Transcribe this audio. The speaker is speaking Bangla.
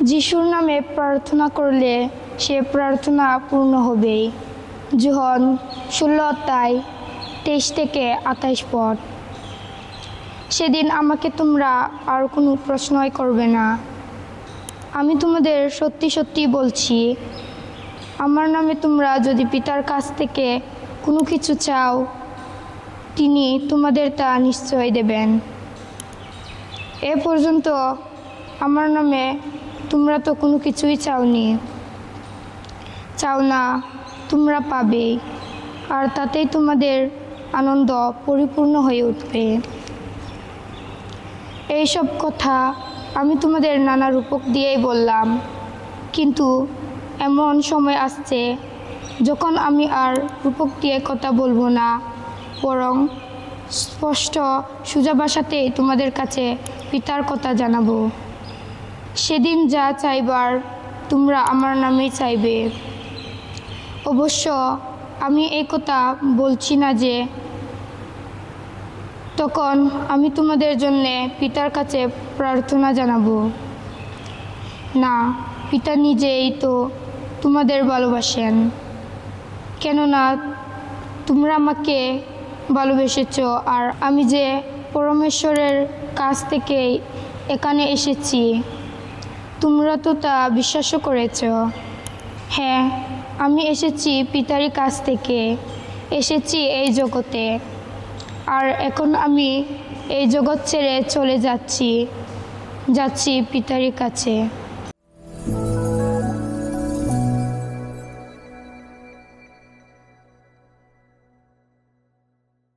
যিশুর নামে প্রার্থনা করলে সে প্রার্থনা পূর্ণ হবেই। যোহন 16:23-28 পদ। সেদিন আমাকে তোমরা আর কোনো প্রশ্নই করবে না। আমি তোমাদের সত্যি সত্যি বলছি, আমার নামে তোমরা যদি পিতার কাছ থেকে কোনো কিছু চাও, তিনি তোমাদের তা নিশ্চয় দেবেন। এ পর্যন্ত আমার নামে তোমরা তো কোনো কিছুই চাও না, তোমরা পাবে, আর তাতেই তোমাদের আনন্দ পরিপূর্ণ হয়ে উঠবে। এইসব কথা আমি তোমাদের নানা রূপক দিয়েই বললাম, কিন্তু এমন সময় আসছে যখন আমি আর রূপক দিয়ে কথা বলবো না, বরং স্পষ্ট সোজা ভাষাতেই তোমাদের কাছে পিতার কথা জানাবো। সেদিন যা চাইবার তোমরা আমার নামেই চাইবে। অবশ্য আমি এই কথা বলছি না যে তখন আমি তোমাদের জন্যে পিতার কাছে প্রার্থনা জানাবো। না, পিতা নিজেই তো তোমাদের ভালোবাসেন, কেননা তোমরা আমাকে ভালোবেসেছ, আর আমি যে পরমেশ্বরের কাছ থেকে এখানে এসেছি তোমরা তো তা বিশ্বাসও করেছ। হ্যাঁ, আমি এসেছি পিতারই কাছ থেকে, এসেছি এই জগতে, আর এখন আমি এই জগৎ ছেড়ে চলে যাচ্ছি পিতারই কাছে।